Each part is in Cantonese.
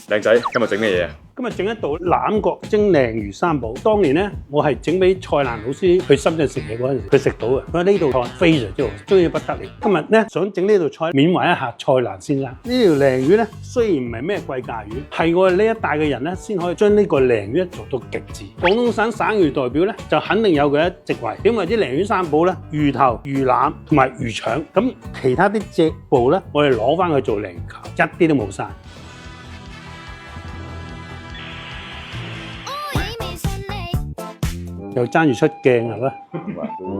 靚仔，今日整咩嘢啊？今日整一道欖角蒸鯪魚三寶。當年咧，我係整俾蔡瀾老師去深圳食嘢嗰陣時，佢食到嘅。佢話呢道菜非常之好，中意不得了。今日咧想整呢道菜緬懷一下蔡瀾先生。呢條鯪魚咧雖然唔係咩貴價魚，係我哋呢一帶嘅人咧先可以將呢個鯪魚做到極致。廣東省省魚代表咧就肯定有佢一席位。點為之鯪魚三寶咧？魚頭、魚腩同埋魚腸。咁其他啲脊部咧，我哋攞翻去做鯪球，一啲都冇嘥。又爭住出鏡係咪？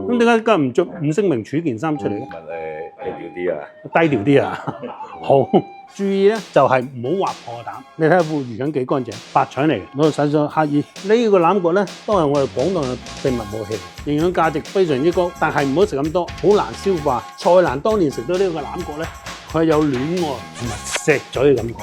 咁點解今日唔着五星名廚件衫出嚟嘅？低調啲啊！低調啲啊！好，注意咧就係唔好劃破膽。你睇下副魚筋幾乾淨，白腸嚟嘅，攞去洗咗刻意。呢個欖角咧都係我哋廣東嘅秘密武器，營養價值非常之高，但係唔好食咁多，好難消化。蔡瀾當年食到呢個欖角咧，佢係有戀愛同埋錫嘴嘅感覺。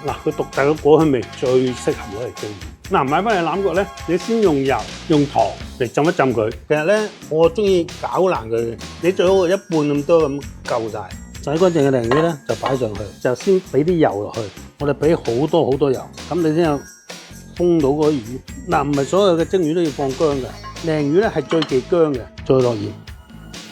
嗱，佢獨特嘅果香味最適合攞嚟蒸。嗱，買翻嚟欖角咧，你先用油、用糖嚟浸一浸佢。其實咧，我中意攪爛佢嘅，你最好一半咁多咁夠晒。洗乾淨嘅鯪魚咧，就擺上去，就先俾啲油落去。我哋俾好多油，咁你先有封到嗰個魚。嗱，唔係所有嘅蒸魚都要放薑嘅，鯪魚咧係最忌薑嘅。再落鹽、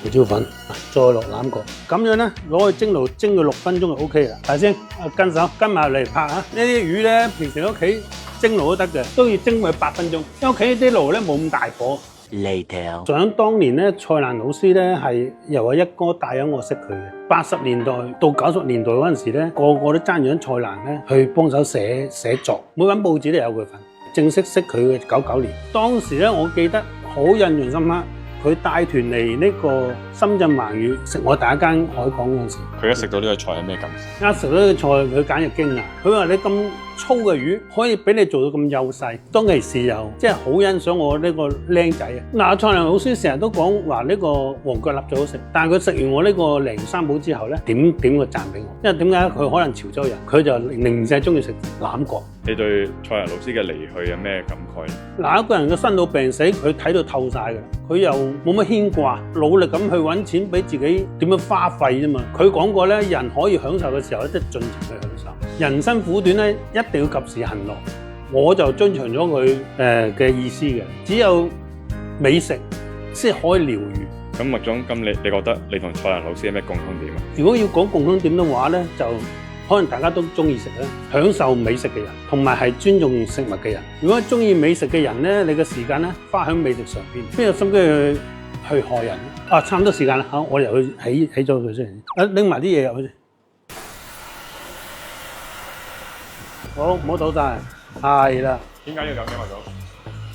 胡椒粉，再落欖角，咁樣咧攞去蒸爐蒸佢6分鐘就 O K 啦。睇先，跟手跟埋嚟拍下。呢啲魚咧，平時喺屋企蒸爐都得嘅，都要蒸佢8分鐘。因為屋企啲爐咧冇咁大火。Later，想當年咧，蔡瀾老師咧係由我一哥帶咗我識佢嘅。80年代到90年代嗰陣時咧，個個都爭住蔡瀾咧去幫手寫作，每本報紙都有佢份。正式識佢嘅99年，當時咧我記得好印象深刻。佢帶團嚟呢個深圳環魚食我第一間海港嗰陣時，佢一食到呢個菜有咩感受？一食到呢個菜，佢簡直驚訝。佢話：你咁粗嘅魚可以俾你做到咁幼細，當其時又即係好欣賞我呢個僆仔啊！嗱，蔡瀾老師成日都講話呢個黃腳臘最好食，但係佢食完我呢個鯪魚三寶之後咧，點個讚俾我，因為點解佢可能潮州人，佢就零舍中意食欖角。你對蔡瀾老師嘅離去有咩感慨咧？嗱，一個人嘅生老病死，佢睇到透晒嘅，佢又冇乜牽掛，努力咁去揾錢俾自己點樣花費啫嘛。佢講過咧，人可以享受嘅時候咧，即係盡情去享受。人生苦短咧，一定要及時行樂。我就遵循咗佢嘅意思嘅，只有美食先可以療愈。咁麥總，咁你覺得你同蔡瀾老師有咩共通點啊？如果要講共通點嘅話咧，就可能大家都中意食啦，享受美食嘅人，同埋係尊重食物嘅人。如果中意美食嘅人咧，你嘅時間咧花喺美食上邊，邊有心機去害人咧？啊，差唔多時間啦，我哋入去起咗佢先。拎埋啲嘢入去先。好，唔好倒晒。係啦。點解要咁嘅麥總？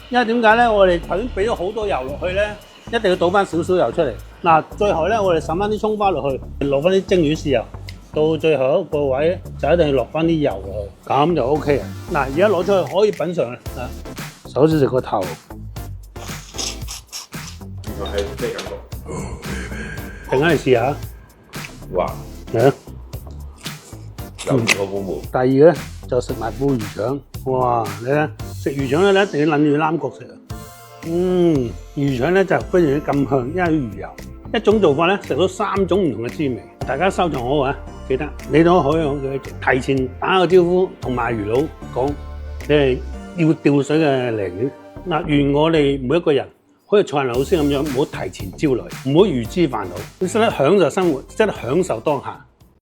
因為點解咧？我哋頭先俾咗好多油落去咧，一定要倒翻少少油出嚟。嗱，最後咧，我哋撒翻啲葱花落去，落翻啲蒸魚豉油。到最後一個位就一定要落翻啲油落去，咁就 OK 啦。嗱，而家攞出去可以品嚐啦。首先食個頭，原來係咩感覺？陣間嚟試下。哇！嚟啊！有唔錯寶寶。第二咧就食埋煲魚腸。哇！你睇食魚腸咧，你一定要諗住欖角食啊。魚腸咧就非常之咁香，因為魚油。一種做法咧，食到3種唔同嘅滋味。大家收藏好啊！記得你都可以提前打個招呼，同埋魚佬講你係要釣水嘅鯪魚。嗱，願我哋每一個人好似蔡瀾老師咁樣，唔好提前焦慮，唔好預知煩惱，你識得享受生活，識得享受當下。